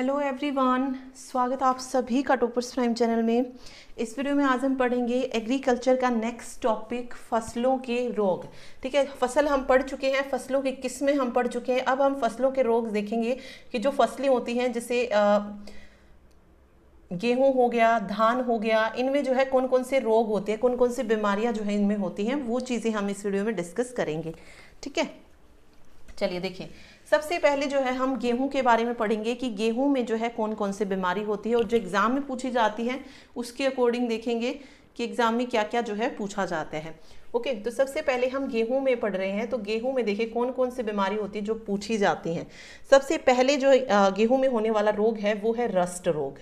Hello everyone, स्वागत है आप सभी का टॉपर्स प्राइम चैनल में। इस वीडियो में आज हम पढ़ेंगे एग्रीकल्चर का नेक्स्ट टॉपिक फसलों के रोग। ठीक है, फसल हम पढ़ चुके हैं, फसलों की किस्में हम पढ़ चुके हैं। अब हम फसलों के रोग देखेंगे कि जो फसलें होती हैं जैसे गेहूं हो गया, धान हो गया, इनमें जो है कौन कौन से रोग होते हैं, कौन कौन सी बीमारियां जो है इनमें होती हैं, वो चीज़ें हम इस वीडियो में डिस्कस करेंगे। ठीक है, चलिए देखिए, सबसे पहले जो है हम गेहूं के बारे में पढ़ेंगे कि गेहूं में जो है कौन कौन सी बीमारी होती है और जो एग्जाम में पूछी जाती है उसके अकॉर्डिंग देखेंगे कि एग्जाम में क्या क्या जो है पूछा जाता है। ओके, तो सबसे पहले हम गेहूं में पढ़ रहे हैं, तो गेहूं में देखिए कौन कौन सी बीमारी होती है जो पूछी जाती हैं। सबसे पहले जो गेहूं में होने वाला रोग है वो है रस्ट रोग।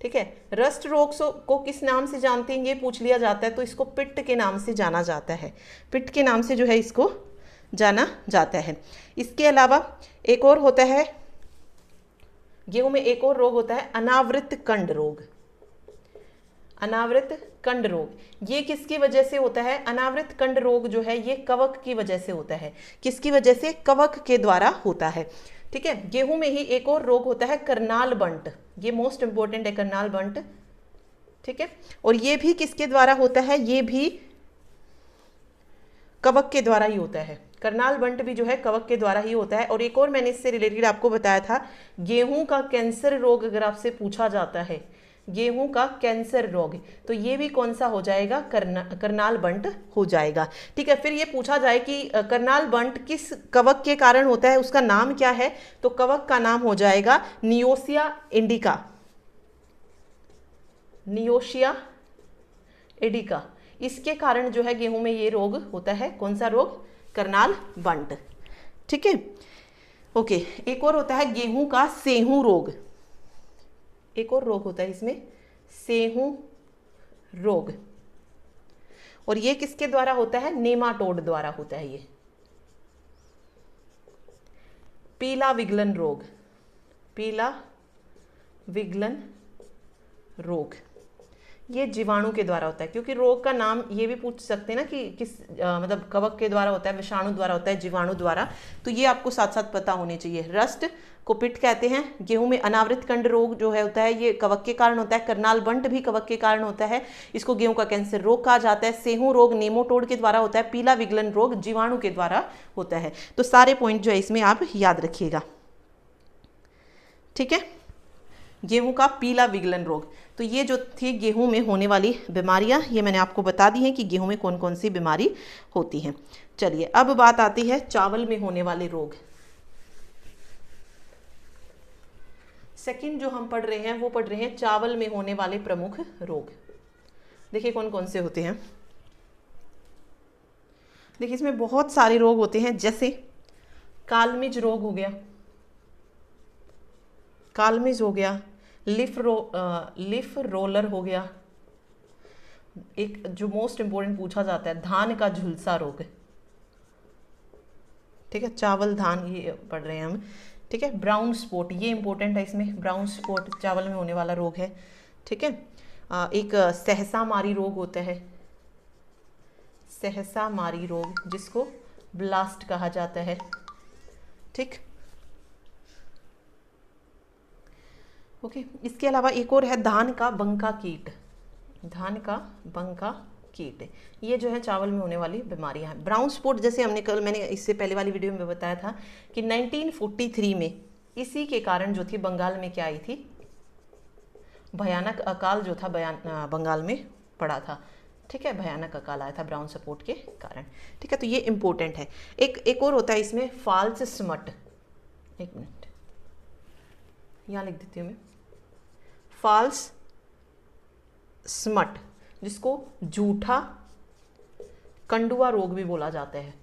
ठीक है, रस्ट रोग को किस नाम से जानते हैं ये पूछ लिया जाता है, तो इसको पिट्ट के नाम से जाना जाता है। पिट्ट के नाम से जो है इसको जाना जाता है। इसके अलावा एक और होता है, गेहूं में एक और रोग होता है अनावृत कंड रोग। अनावृत कंड रोग ये किसकी वजह से होता है? अनावृत कंड रोग जो है ये कवक की वजह से होता है। किसकी वजह से? कवक के द्वारा होता है। ठीक है, गेहूं में ही एक और रोग होता है करनाल बंट। ये मोस्ट इंपॉर्टेंट है, करनाल बंट। ठीक है, और ये भी किसके द्वारा होता है? ये भी कवक के द्वारा ही होता है। करनाल बंट भी जो है कवक के द्वारा ही होता है। और एक और मैंने इससे रिलेटेड आपको बताया था, गेहूं का कैंसर रोग अगर आपसे पूछा जाता है, गेहूं का कैंसर रोग, तो ये भी कौन सा हो जाएगा? करनाल बंट हो जाएगा। ठीक है, फिर ये पूछा जाए कि करनाल बंट किस कवक के कारण होता है, उसका नाम क्या है? तो कवक का नाम हो जाएगा नियोसिया इंडिका। नियोसिया इंडिका, इसके कारण जो है गेहूं में ये रोग होता है। कौन सा रोग? करनाल बंट। ठीक है, ओके। एक और होता है गेहूं का सेहू रोग। एक और रोग होता है इसमें, सेहू रोग, और ये किसके द्वारा होता है? नेमाटोड द्वारा होता है। ये पीला विगलन रोग। पीला विगलन रोग ये जीवाणु के द्वारा होता है, क्योंकि रोग का नाम ये भी पूछ सकते हैं ना कि किस मतलब कवक के द्वारा होता है, विषाणु द्वारा होता है, जीवाणु द्वारा, तो ये आपको साथ साथ पता होने चाहिए। रस्ट को पिट कहते हैं। गेहूं में अनावृत कंड रोग जो है होता है ये कवक के कारण होता है। करनाल बंट भी कवक के कारण होता है, इसको गेहूं का कैंसर रोग कहा जाता है। सेहू रोग नेमाटोड के द्वारा होता है। पीला विगलन रोग जीवाणु के द्वारा होता है। तो सारे पॉइंट जो है इसमें आप याद रखिएगा। ठीक है, गेहूं का पीला विगलन रोग, तो ये जो थी गेहूं में होने वाली बीमारियां, ये मैंने आपको बता दी हैं कि गेहूं में कौन कौन सी बीमारी होती हैं। चलिए अब बात आती है चावल में होने वाले रोग। सेकंड जो हम पढ़ रहे हैं वो पढ़ रहे हैं चावल में होने वाले प्रमुख रोग। देखिए कौन कौन से होते हैं। देखिए इसमें बहुत सारे रोग होते हैं, जैसे कालमिज रोग हो गया, कालमिज हो गया, लिफ रोलर हो गया। एक जो मोस्ट इंपोर्टेंट पूछा जाता है, धान का झुलसा रोग। ठीक है, चावल धान ये पढ़ रहे हैं हम। ठीक है, ब्राउन स्पॉट ये इंपॉर्टेंट है, इसमें ब्राउन स्पॉट चावल में होने वाला रोग है। ठीक है, एक सहसा मारी रोग होता है, सहसा मारी रोग, जिसको ब्लास्ट कहा जाता है। ठीक, ओके। इसके अलावा एक और है धान का बंका कीट। धान का बंका कीट, ये जो है चावल में होने वाली बीमारियां हैं। ब्राउन स्पॉट जैसे मैंने इससे पहले वाली वीडियो में बताया था कि 1943 में इसी के कारण जो थी बंगाल में क्या आई थी, भयानक अकाल जो था बंगाल में पड़ा था। ठीक है, भयानक अकाल आया था ब्राउन स्पॉट के कारण। ठीक है, तो ये इंपॉर्टेंट है। एक और होता है इसमें फॉल्स स्मट। एक मिनट यहाँ लिख देती हूँ मैं, फॉल्स स्मट, जिसको झूठा कंडुआ रोग भी बोला जाता है।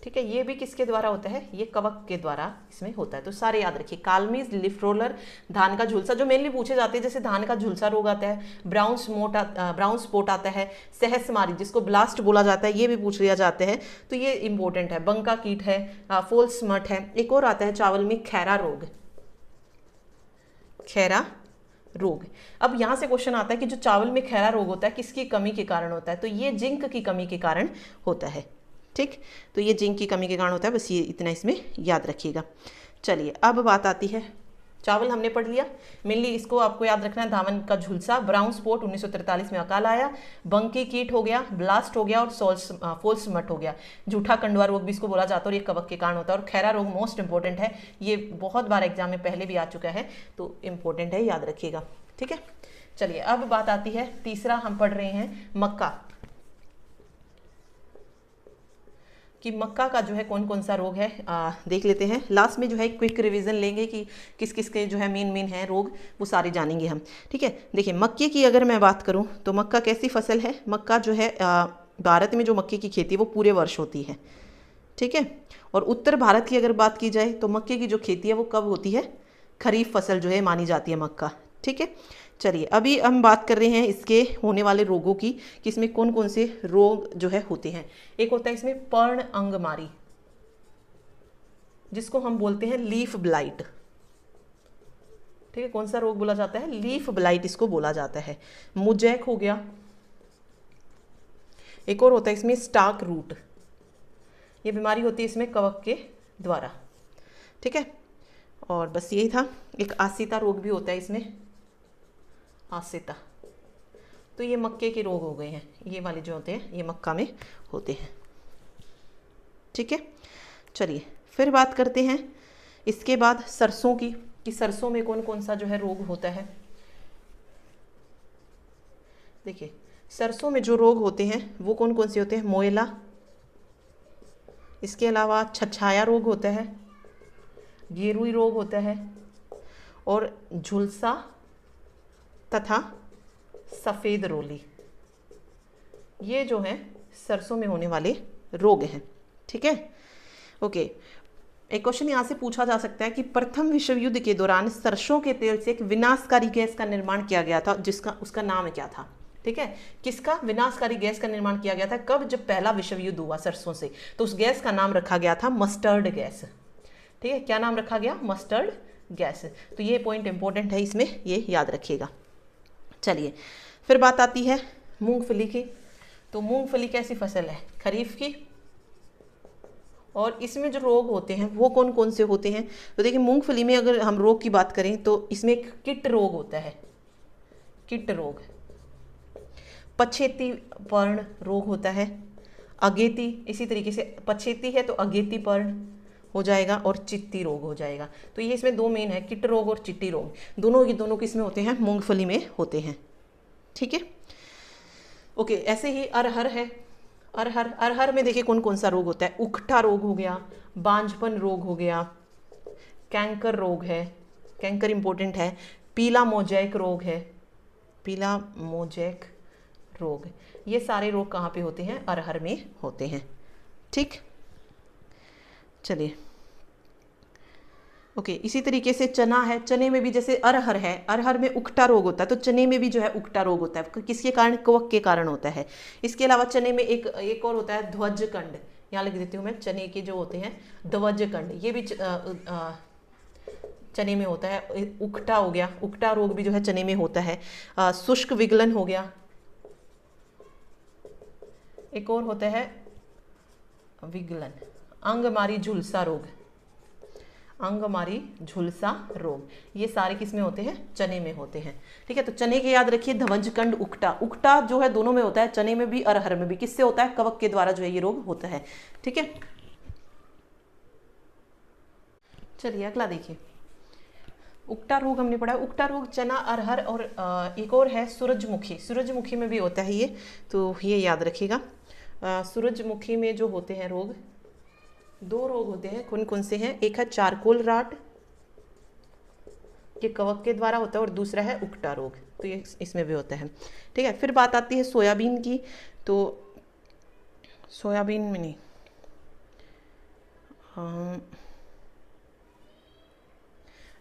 ठीक है, ये भी किसके द्वारा होता है? ये कवक के द्वारा इसमें होता है। तो सारे याद रखिए, कालमिज, लिफ रोलर, धान का झुलसा जो मेनली पूछे जाते हैं, जैसे धान का झुलसा रोग आता है, ब्राउन स्पॉट आता है, सहसमारी जिसको ब्लास्ट बोला जाता है, ये भी पूछ लिया जाता है। तो ये इंपॉर्टेंट है। बंका कीट है, फॉल्स स्मट है। एक और आता है चावल में खैरा रोग। खैरा रोग, अब यहां से क्वेश्चन आता है कि जो चावल में खैरा रोग होता है किसकी कमी के कारण होता है? तो ये जिंक की कमी के कारण होता है। ठीक, तो ये जिंक की कमी के कारण होता है, बस ये इतना इसमें याद रखिएगा। चलिए अब बात आती है, चावल हमने पढ़ लिया। मेनली इसको आपको याद रखना है, धावन का झुलसा, ब्राउन स्पॉट 1943 में अकाल आया, बंकी कीट हो गया, ब्लास्ट हो गया, और फोल्स मट हो गया। जूठा कंडवा रोग भी इसको बोला जाता है और ये कवक के कारण होता है। और खैरा रोग मोस्ट इंपॉर्टेंट है, ये बहुत बार एग्जाम में पहले भी आ चुका है, तो इंपॉर्टेंट है, याद रखिएगा। ठीक है, चलिए अब बात आती है, तीसरा हम पढ़ रहे हैं मक्का, कि मक्का का जो है कौन कौन सा रोग है देख लेते हैं। लास्ट में जो है क्विक रिवीजन लेंगे कि किस किस के जो है मेन हैं रोग, वो सारे जानेंगे हम। ठीक है, देखिए मक्के की अगर मैं बात करूं तो मक्का कैसी फसल है। मक्का जो है भारत में जो मक्के की खेती है वो पूरे वर्ष होती है। ठीक है, और उत्तर भारत की अगर बात की जाए तो मक्के की जो खेती है वो कब होती है, खरीफ फसल जो है मानी जाती है मक्का। ठीक है, चलिए अभी हम बात कर रहे हैं इसके होने वाले रोगों की, कि इसमें कौन कौन से रोग जो है होते हैं। एक होता है इसमें पर्ण अंगमारी, जिसको हम बोलते हैं लीफ ब्लाइट। ठीक है, कौन सा रोग बोला जाता है, लीफ ब्लाइट इसको बोला जाता है। मुजैक हो गया, एक और होता है इसमें स्टार्क रूट, ये बीमारी होती है इसमें कवक के द्वारा। ठीक है, और बस यही था। एक आसिता रोग भी होता है इसमें, आसिता। तो ये मक्के के रोग हो गए हैं, ये वाले जो होते हैं ये मक्का में होते हैं। ठीक है, चलिए फिर बात करते हैं इसके बाद सरसों की, कि सरसों में कौन कौन सा जो है रोग होता है। देखिए सरसों में जो रोग होते हैं वो कौन कौन से होते हैं, मोएला, इसके अलावा छछाया रोग होता है, गेरुई रोग होता है, और झुलसा तथा सफ़ेद रोली, ये जो है सरसों में होने वाले रोग हैं। ठीक है, ओके। एक क्वेश्चन यहाँ से पूछा जा सकता है कि प्रथम विश्व युद्ध के दौरान सरसों के तेल से एक विनाशकारी गैस का निर्माण किया गया था, जिसका उसका नाम क्या था। ठीक है, किसका विनाशकारी गैस का निर्माण किया गया था, कब, जब पहला विश्व युद्ध हुआ सरसों से, तो उस गैस का नाम रखा गया था मस्टर्ड गैस। ठीक है, क्या नाम रखा गया, मस्टर्ड गैस। तो ये पॉइंट इंपॉर्टेंट है, इसमें ये याद रखिएगा। चलिए फिर बात आती है मूंगफली की। तो मूंगफली कैसी फसल है, खरीफ की, और इसमें जो रोग होते हैं वो कौन कौन से होते हैं। तो देखिए मूंगफली में अगर हम रोग की बात करें तो इसमें एक कीट रोग होता है, कीट रोग, पछेती पर्ण रोग होता है, अगेती, इसी तरीके से पछेती है तो अगेती पर्ण हो जाएगा, और चित्ती रोग हो जाएगा। तो ये इसमें दो मेन है, कीट रोग और चिट्टी रोग, दोनों किसमें होते हैं, मूंगफली में होते हैं। ठीक है, ओके। ऐसे ही अरहर है, अरहर में देखिए कौन कौन सा रोग होता है, उकठा रोग हो गया, बांझपन रोग हो गया, कैंकर रोग है, कैंकर इंपॉर्टेंट है, पीला मोजैक रोग है, पीला मोजैक रोग, ये सारे रोग कहाँ पे होते हैं, अरहर में होते हैं। ठीक, चलिए ओके। इसी तरीके से चना है, चने में भी जैसे अरहर है, अरहर में उकठा रोग होता है, तो चने में भी जो है उकठा रोग होता है, किसके कारण, कवक के कारण होता है। इसके अलावा चने में एक और होता है ध्वजकंड, यहाँ लिख देती हूँ मैं, चने के जो होते हैं ध्वजकंड, ये भी चने में होता है। उकठा हो गया, उकठा रोग भी जो है चने में होता है। शुष्क विगलन हो गया, एक और होता है विगलन। अंगमारी झुलसा रोग, अंगमारी झुलसा रोग, ये सारे किसमें होते हैं, चने में होते हैं। ठीक है, तो चने के याद रखिए ध्वजकंड, उकटा, उकटा जो है दोनों में होता है, चने में भी अरहर में भी। किससे होता है, कवक के द्वारा जो है ये रोग होता है। ठीक है, चलिए अगला देखिए, उकटा रोग हमने पढ़ा। उकटा रोग चना, अरहर और एक और है सूरजमुखी, सूरजमुखी में भी होता है ये, तो ये याद रखिएगा। सूरजमुखी में जो होते हैं रोग, दो रोग होते हैं, कौन कौन से हैं, एक है चारकोल राट, ये कवक के द्वारा होता है, और दूसरा है उकटा रोग, तो ये इसमें भी होता है। ठीक है, फिर बात आती है सोयाबीन की। तो सोयाबीन में नहीं,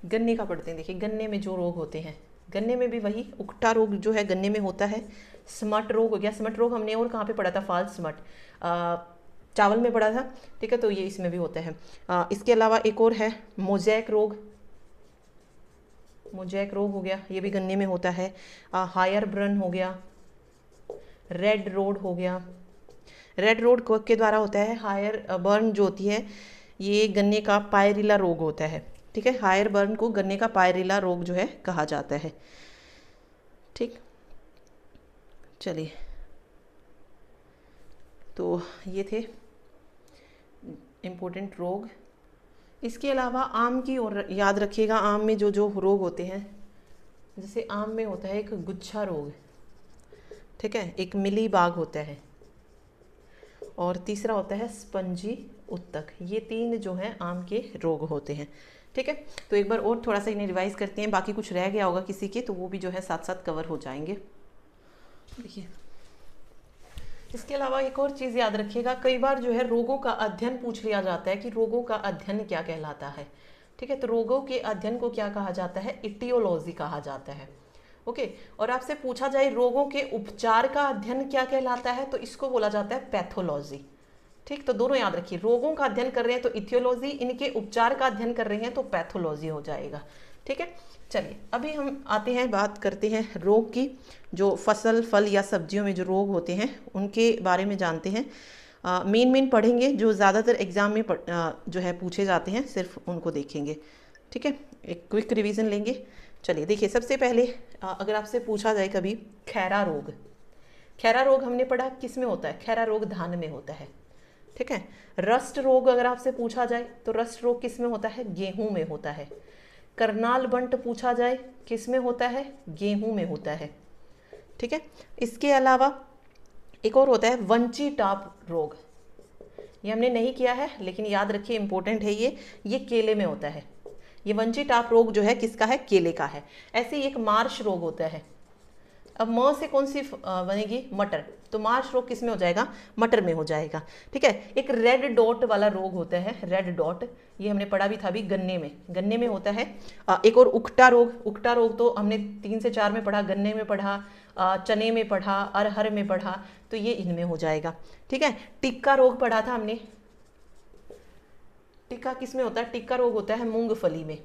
गन्ने का पढ़ते हैं। देखिए गन्ने में जो रोग होते हैं, गन्ने में भी वही उकठा रोग जो है गन्ने में होता है। स्मट रोग हो गया, स्मट रोग हमने और कहाँ पे पढ़ा था, फाल स्मट, चावल में पढ़ा था। ठीक है, तो ये इसमें भी होता है। इसके अलावा एक और है मोजैक रोग, मोजैक रोग हो गया, ये भी गन्ने में होता है। हायर ब्रन हो गया, रेड रोड हो गया, रेड रोड कवक के द्वारा होता है। हायर बर्न जो होती है ये गन्ने का पायरिला रोग होता है। ठीक है, हायर बर्न को गन्ने का पायरिला रोग जो है कहा जाता है। ठीक, चलिए, तो ये थे इम्पोर्टेंट रोग। इसके अलावा आम की ओर याद रखिएगा, आम में जो जो रोग होते हैं, जैसे आम में होता है एक गुच्छा रोग, ठीक है, एक मिली बाग होता है, और तीसरा होता है स्पंजी उत्तक। ये 3 जो हैं आम के रोग होते हैं। ठीक है, तो एक बार और थोड़ा सा इन्हें रिवाइज करते हैं, बाकी कुछ रह गया होगा किसी के तो वो भी जो है साथ साथ कवर हो जाएंगे। देखिए, इसके अलावा एक और चीज़ याद रखिएगा, कई बार जो है रोगों का अध्ययन पूछ लिया जाता है कि रोगों का अध्ययन क्या कहलाता है। ठीक है, तो रोगों के अध्ययन को क्या कहा जाता है? इटियोलॉजी कहा जाता है। ओके, और आपसे पूछा जाए रोगों के उपचार का अध्ययन क्या कहलाता है, तो इसको बोला जाता है पैथोलॉजी। ठीक, तो दोनों याद रखिए, रोगों का अध्ययन कर रहे हैं तो इथियोलॉजी, इनके उपचार का अध्ययन कर रहे हैं तो पैथोलॉजी हो जाएगा। ठीक है, चलिए अभी हम आते हैं, बात करते हैं रोग की। जो फसल, फल या सब्जियों में जो रोग होते हैं उनके बारे में जानते हैं। मेन पढ़ेंगे, जो ज़्यादातर एग्जाम में जो है पूछे जाते हैं, सिर्फ उनको देखेंगे। ठीक है, एक क्विक रिवीजन लेंगे। चलिए देखिए, सबसे पहले अगर आपसे पूछा जाए कभी खैरा रोग, खैरा रोग हमने पढ़ा किस में होता है? खैरा रोग धान में होता है। ठीक है, रस्ट रोग अगर आपसे पूछा जाए तो रस्ट रोग किस में होता है? गेहूं में होता है। करनाल बंट पूछा जाए किस में होता है? गेहूं में होता है। ठीक है, इसके अलावा एक और होता है वंची टाप रोग, ये हमने नहीं किया है लेकिन याद रखिए इंपॉर्टेंट है ये केले में होता है। ये वंची टाप रोग जो है किसका है? केले का है। ऐसे ही एक मार्श रोग होता है। अब म से कौन सी बनेगी? मटर, तो मार्श रोग किस में हो जाएगा? मटर में हो जाएगा। ठीक है, एक रेड डॉट वाला रोग होता है, रेड डॉट, ये हमने पढ़ा भी था अभी, गन्ने में होता है। एक और उकटा रोग, उकटा रोग तो हमने 3 से 4 में पढ़ा, गन्ने में पढ़ा, चने में पढ़ा, अरहर में पढ़ा, तो ये इनमें हो जाएगा। ठीक है, टिक्का रोग पढ़ा था हमने, टिक्का किस में होता है? टिक्का रोग होता है मूंगफली में।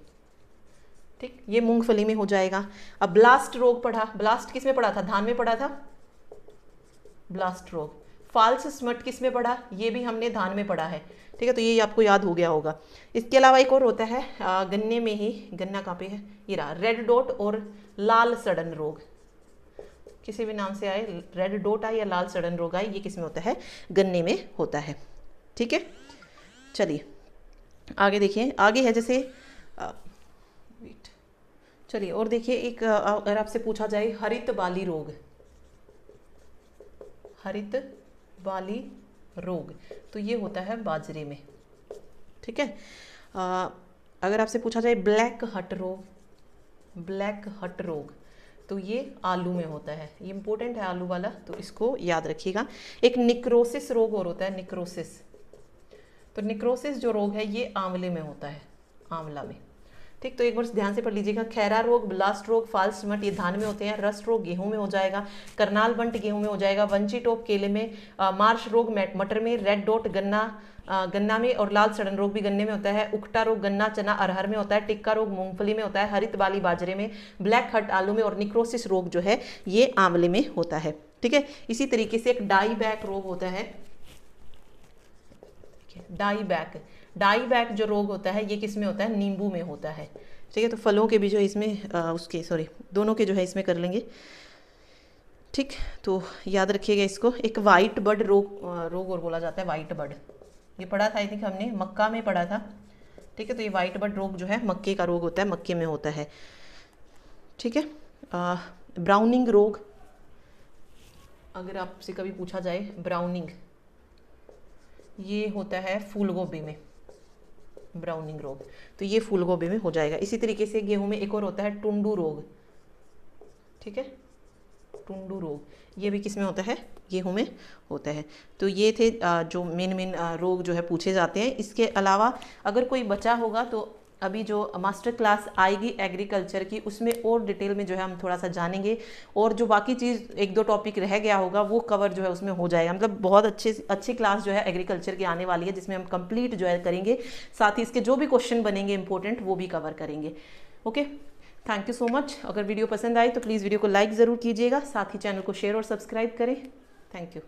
ठीक, ये मूंगफली में हो जाएगा। अब ब्लास्ट रोग पढ़ा, ब्लास्ट किस में पढ़ा था? धान में पढ़ा था, ब्लास्ट रोग। फाल्स स्मट किस में पढ़ा? ये भी हमने धान में पढ़ा है। ठीक है, तो ये आपको याद हो गया होगा। इसके अलावा एक और होता है गन्ने में ही, गन्ना कहाँ पे है? ये रहा, रेड डॉट और लाल सड़न रोग, किसी भी नाम से आए, रेड डॉट आए या लाल सड़न रोग आए, ये किस में होता है? गन्ने में होता है। ठीक है, चलिए आगे देखिए, आगे है जैसे चलिए और देखिए, एक अगर आपसे पूछा जाए हरित बाली रोग, हरित बाली रोग, तो ये होता है बाजरे में। ठीक है, अगर आपसे पूछा जाए ब्लैक हट रोग, ब्लैक हट रोग, तो ये आलू में होता है। ये इंपॉर्टेंट है आलू वाला, तो इसको याद रखिएगा। एक निक्रोसिस रोग और होता है, निक्रोसिस, तो निक्रोसिस जो रोग है ये आंवले में होता है, आंवला में। ठीक, तो एक बार ध्यान से पढ़ लीजिएगा, खैरा रोग, ब्लास्ट रोग, फाल्स स्मट ये धान में होते हैं, रस्ट रोग गेहूं में हो जाएगा, करनाल बंट गेहूं में हो जाएगा, वंची टोप केले में, मार्श रोग मटर में, रेड डॉट गन्ना में, और लाल सड़न रोग भी गन्ने में होता है, उकटा रोग गन्ना चना अरहर में होता है, टिक्का रोग मूंगफली में होता है, हरित बाली बाजरे में, ब्लैक हट आलू में, और निक्रोसिस रोग जो है ये आंवले में होता है। ठीक है, इसी तरीके से एक डाई बैक रोग होता है, डाई बैक जो रोग होता है ये किस में होता है? नींबू में होता है। ठीक है, तो फलों के भी जो इसमें दोनों के जो है इसमें कर लेंगे। ठीक, तो याद रखिएगा इसको। एक वाइट बर्ड रोग और बोला जाता है, वाइट बर्ड, ये पढ़ा था आई थिंक हमने, मक्का में पढ़ा था। ठीक है, तो ये वाइट बर्ड रोग जो है मक्के का रोग होता है, मक्के में होता है। ठीक है, ब्राउनिंग रोग, अगर आपसे कभी पूछा जाए ब्राउनिंग, ये होता है फूल गोभी में, ब्राउनिंग रोग, तो ये फूल गोभी में हो जाएगा। इसी तरीके से गेहूं में एक और होता है टुंडू रोग। ठीक है, टुंडू रोग, ये भी किस में होता है? गेहूं में होता है। तो ये थे जो मेन रोग जो है पूछे जाते हैं। इसके अलावा अगर कोई बचा होगा तो अभी जो मास्टर क्लास आएगी एग्रीकल्चर की, उसमें और डिटेल में जो है हम थोड़ा सा जानेंगे, और जो बाकी चीज़ 1-2 टॉपिक रह गया होगा वो कवर जो है उसमें हो जाएगा। मतलब बहुत अच्छी क्लास जो है एग्रीकल्चर की आने वाली है, जिसमें हम कंप्लीट जो है करेंगे, साथ ही इसके जो भी क्वेश्चन बनेंगे इंपॉर्टेंट वो भी कवर करेंगे। Okay, thank you so much. अगर वीडियो पसंद आई तो प्लीज़ वीडियो को लाइक ज़रूर कीजिएगा, साथ ही चैनल को शेयर और सब्सक्राइब करें। Thank you.